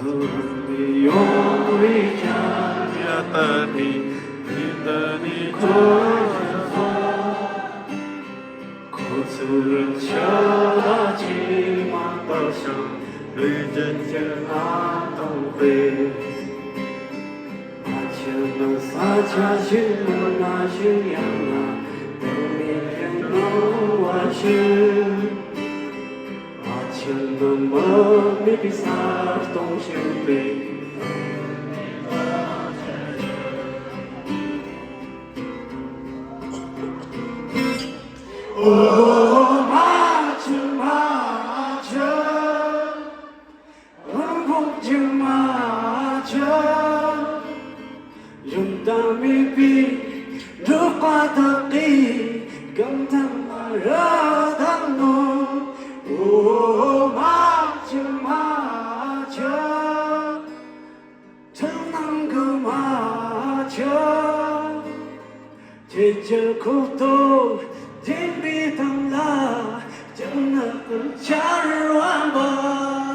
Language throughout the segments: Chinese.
서로의 용을 잡았다니 믿다니 거져서 고수를 쳐다지만 떠서 늦은 않던 왜 마치는 사자신을 마시야나 너에게 노하신 마치는 몸이 비사동신데 오 마주 마주 공주 마주 용담이 비 누가 더디 경탄 말하다노 오 마주 마주 전남 그 마주 제철 국도 진비 당라 정락을 잘 와봐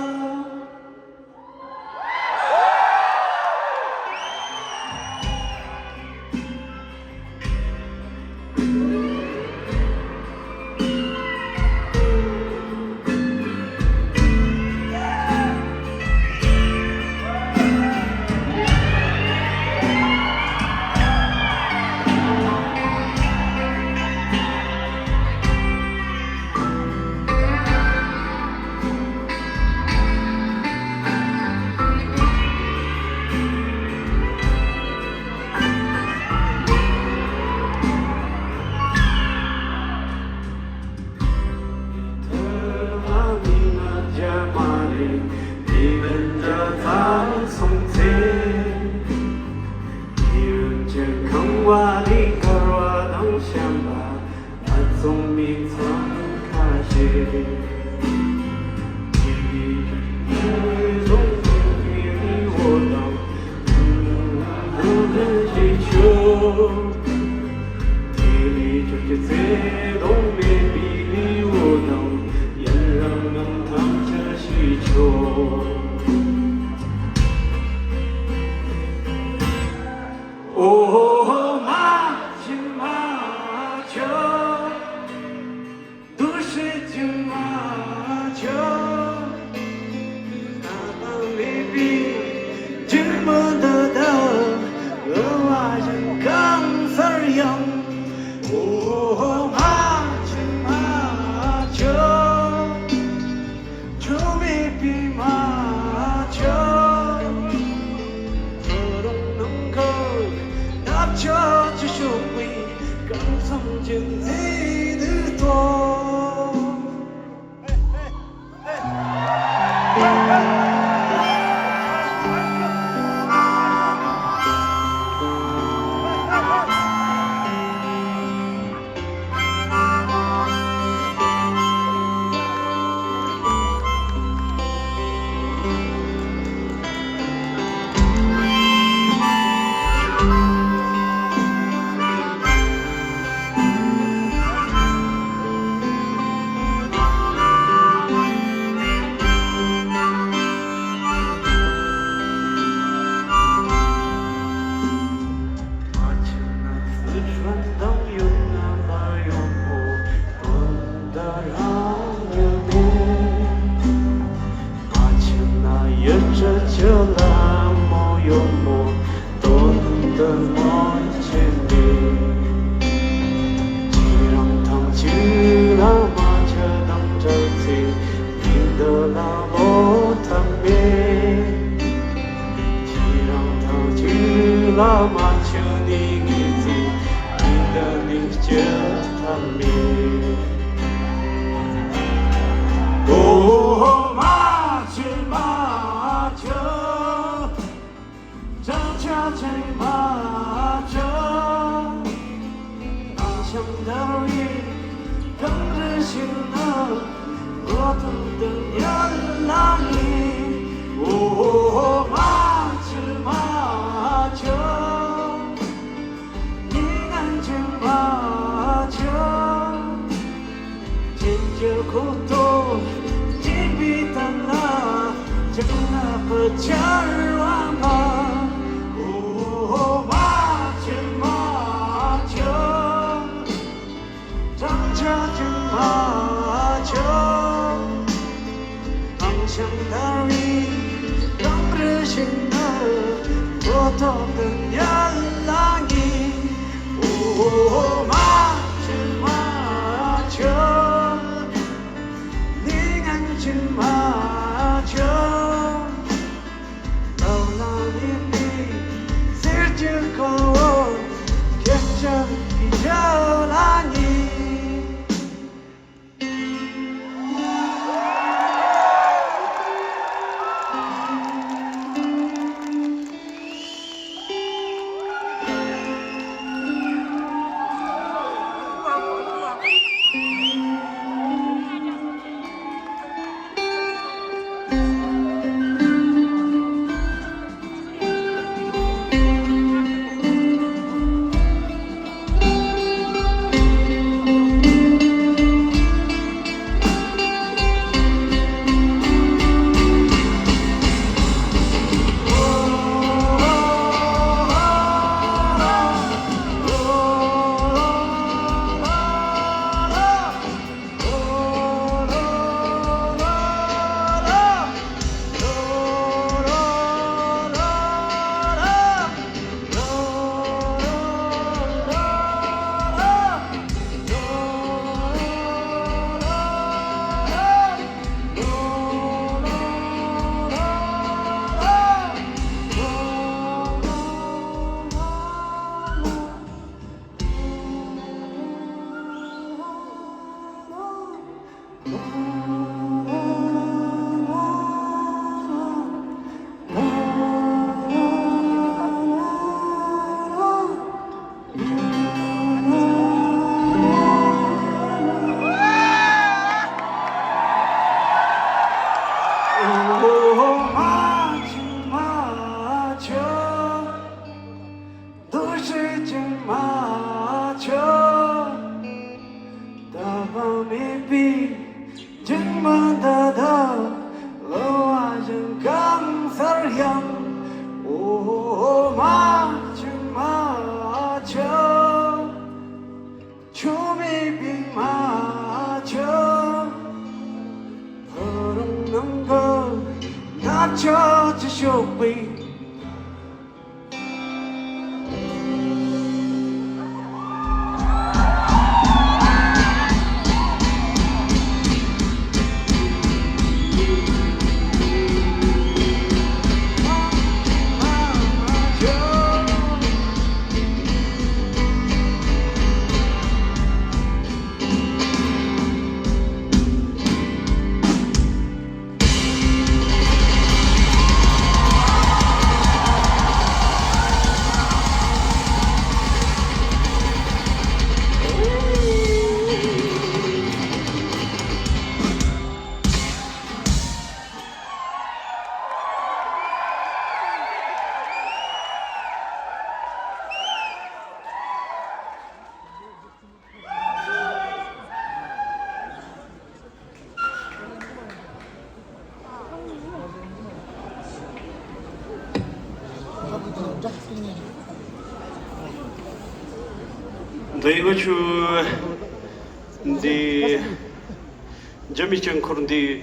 qua đi qua đón xem bà thật sông miền sông ca sĩ 오 마지막저 두시지 마저 나만이 비 질문하다 어와진 강설영 오 마지막저 주미 비 마저 cho chú quy cầm sông chừng thế thứ to trở mô yo mô tôn đơn môi trên đi chỉ rằng thằng chữ là mà chờ đăng chờ gì nhìn đờ là bố thằng bê chỉ rằng thằng chữ là mà chờ đi nghĩ gì nhìn đờ đi chờ thằng bê chạy mà chờ bằng trong đau đi cấm rơi xin nơ có từng từng nhân lang đi ô mà chờ những anh chân mà chờ trên chiều khô tô chỉ vì tan la chẳng là 버텨와 마 맞지 마죠 던져지 마죠 항상 날 위 덤브르신 너 보통은 연락이 맞지 마죠 네가 지 마죠 떠나니 슬쩍 거워 객정이 전하니 Daivachu di Jamichang Kurundi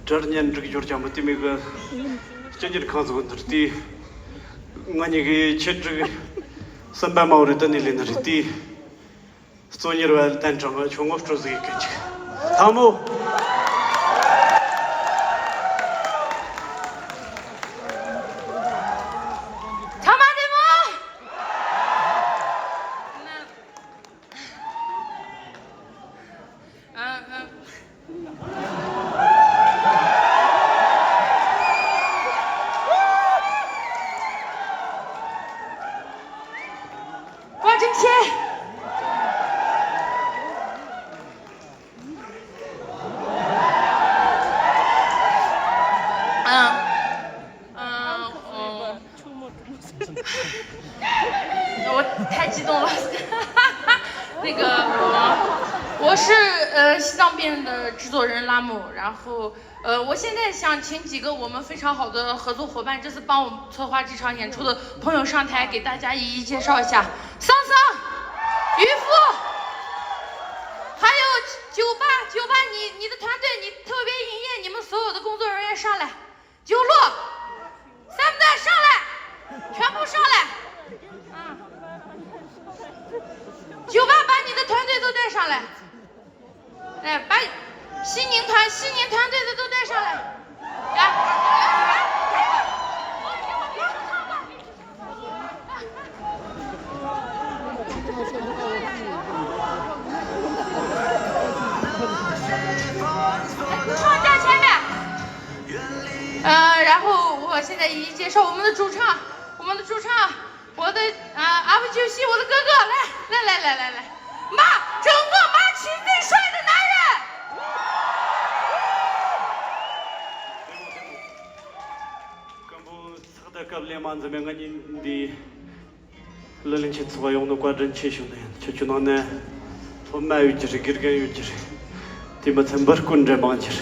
Jarnian Jorjamati Mega Changer Kanzunderti Manigi Chetri Samba Mauritani Linariti Stonierwell Tanchanga Chungov Trozik Tamo 我是西藏病人的制作人拉姆，然后我现在想请几个我们非常好的合作伙伴，这次帮我们策划这场演出的朋友上台，给大家一一介绍一下。桑桑、渔夫，还有酒吧，你的团队，你特别营业，你们所有的工作人员上来。九洛、三不蛋上来，全部上来。酒吧把你的团队都带上来。来，把西宁团队的都带上来，来，主唱站前面。然后我现在一一介绍我们的主唱，我的阿布九西，我的哥哥，来，整个马区最帅的男人。Проблема за меня не лелинчит своем на квадрат чешуны. Чечунане помаючи, гиргаючи. Тиматен баркунже манчи.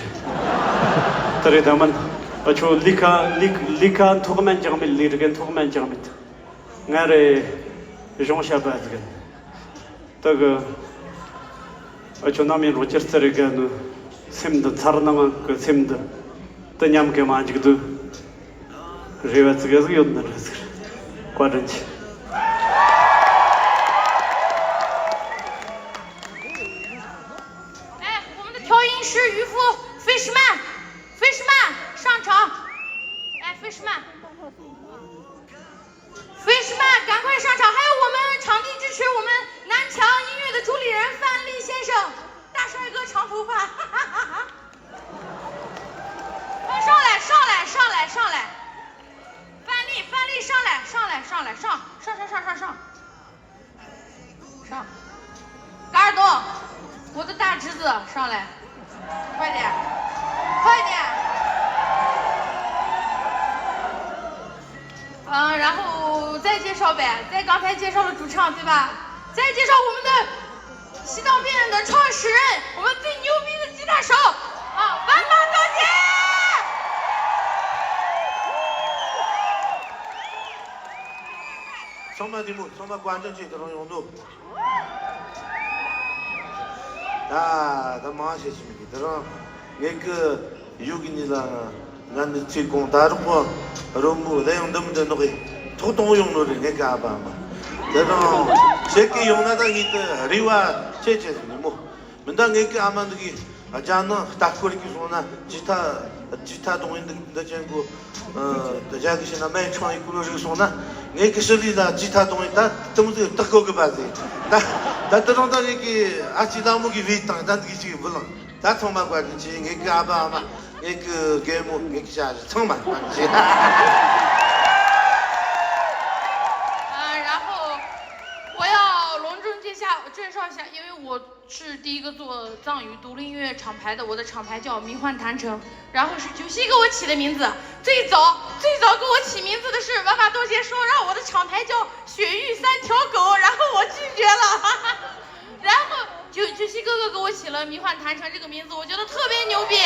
Таредаман ачо лика тугмен жагмил лирген тугмен жагмит. Ngaре Jean Chabazgan. Тага ачо намин рочерстерген семд царнаман 그 семд танямке манчигду. Живет газгиодно разгр. Квадранч.我们的调音师渔夫 Fishman 上场。Fishman 赶快上场！还有我们场地支持我们南墙音乐的主理人范立先生，大帅哥长头发。上来！范立上来！上！嘎尔东，我的大侄子上来，快点！然后再介绍呗，在刚才介绍了主唱对吧？再介绍我们的西藏病人的创始人，我们最牛逼的吉他手万邦多姐。정말 디모 정말 관전지 그런 용도 다 마시십니다. 그런 그 유긴이라 난 지금 다르고 롬부 내용들도 노래 토동 용도를 내가 봐봐. 그런 제게 용나다 이때 리와 체체니 뭐 맨날 내가 아만들이 아자는 딱거리기 소나 기타 동인들 전부 자기시나 맨 처음에 그러고 소나 내가 실리다 기타 동인다 좀 딱거기 봐지 다 들어온다 이게 아치다무기 위다 단기 지금 물론 다 정말 관지 내가 아마 그 게임을 내가 정말 관지 介绍一下，因为我是第一个做藏语独立音乐厂牌的，我的厂牌叫迷幻坛城，然后是九西给我起的名字。最早给我起名字的是万法多杰说让我的厂牌叫雪域三条狗，然后我拒绝了。然后九西哥哥给我起了迷幻坛城这个名字，我觉得特别牛逼。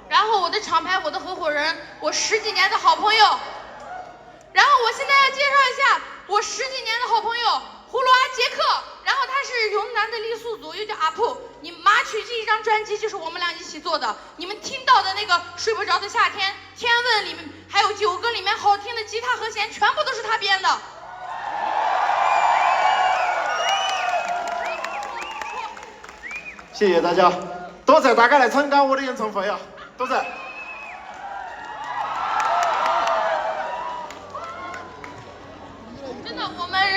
然后我的厂牌，我的合伙人，我10几年的好朋友。然后我现在要介绍一下我10几年的好朋友。呼噜阿杰克，然后他是云南的傈僳族，又叫阿布。你马曲这一张专辑就是我们俩一起做的，你们听到的那个睡不着的夏天、天问里面，还有九歌里面好听的吉他和弦，全部都是他编的。谢谢大家，多谢大家来参加我的演唱会啊，多谢。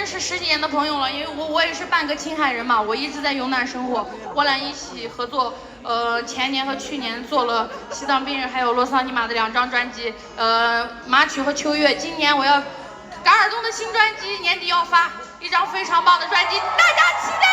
是10几年的朋友了，因为我也是半个青海人嘛，我一直在云南生活，我俩一起合作，前年和去年做了西藏病人还有洛桑尼玛的2张专辑，马曲和秋月，今年我要嘎尔东的新专辑年底要发一张非常棒的专辑，大家期待。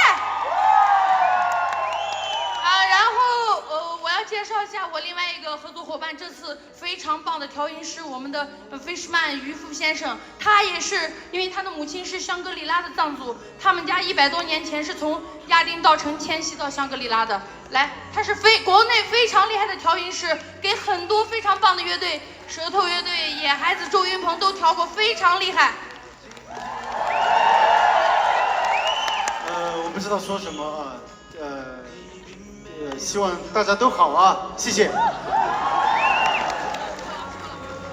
然后我要介介绍一下我另外一个合作伙伴，这次非常棒的调音师，我们的 Fishman 渔夫先生。他也是因为他的母亲是香格里拉的藏族，他们家100多年前是从亚丁道城迁徙到香格里拉的。来，他是国内非常厉害的调音师，给很多非常棒的乐队，舌头乐队、野孩子、周云鹏都调过，非常厉害。我不知道说什么啊，希望大家都好啊，谢谢。哦，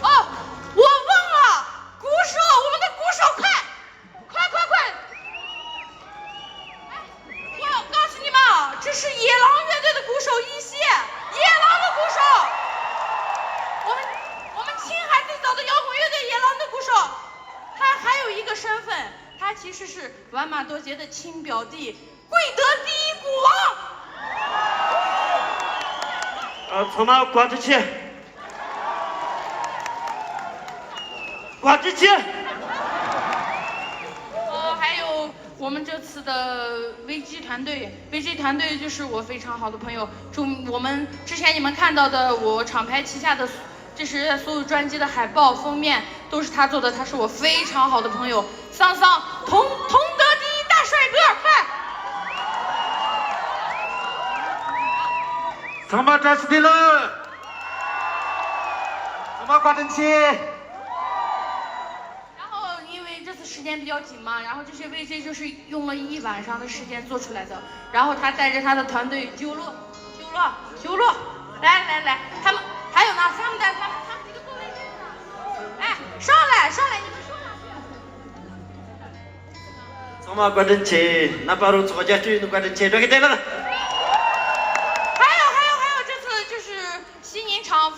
我忘了，鼓手，我们的鼓手，快！哎，我告诉你们啊，这是野狼乐队的鼓手一谢，野狼的鼓手。我们青海最早的摇滚乐队野狼的鼓手，他还有一个身份，他其实是完马多杰的亲表弟，贵德第一鼓王。从那挂着去，挂着去。还有我们这次的 VG 团队就是我非常好的朋友。我们之前你们看到的我厂牌旗下的，这是所有专辑的海报封面都是他做的，他是我非常好的朋友。桑桑，同德第一大帅哥，快！长马扎斯蒂了，长马挂正气。然后因为这次时间比较紧嘛，然后这些 VJ 就是用了1晚上的时间做出来的。然后他带着他的团队修路，来，他们还有呢，他们这个座位置呢。哎，上来，你们说两句。从那挂着去，那把路坐下去，挂着去，这个对了。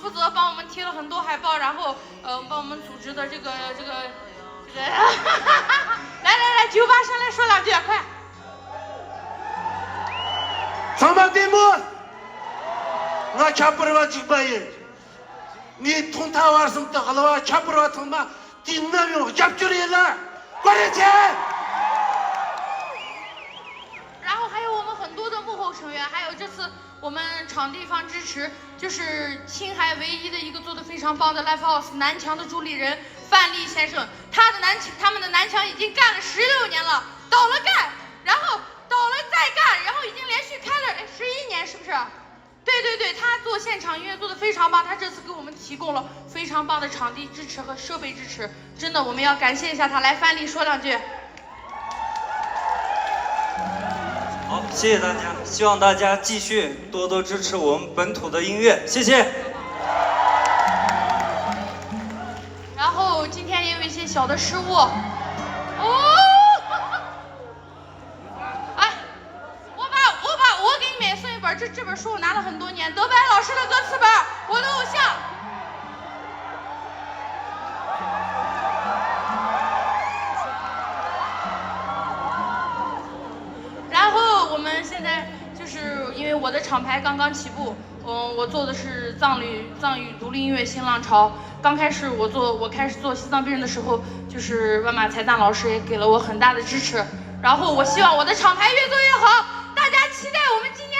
负责帮我们贴了很多海报，然后帮我们组织的这个，来，酒吧上来说两句，快！长马对木，我吃不了几百元，你从台湾送到了，我吃不了他妈第那用夹住你了，快点钱！然后还有我们很多的幕后成员，还有这次我们场地方支持，就是青海唯一的一个做的非常棒的 Live House 南墙的主理人范丽先生，他们的南墙已经干了16年了，倒了干，然后倒了再干，然后已经连续开了11年，是不是？对，他做现场音乐做的非常棒，他这次给我们提供了非常棒的场地支持和设备支持，真的我们要感谢一下他。来，范丽说两句。好，谢谢大家，希望大家继续多多支持我们本土的音乐，谢谢。然后今天也有一些小的失误，我给你们也送一本，这本书我拿了很多年，德白老师的歌词本，我的偶像。然后我们现在就是因为我的厂牌刚刚起步，我做的是藏语独立音乐新浪潮。刚开始我开始做西藏病人的时候，就是万马才旦老师也给了我很大的支持。然后我希望我的厂牌越做越好，大家期待我们今年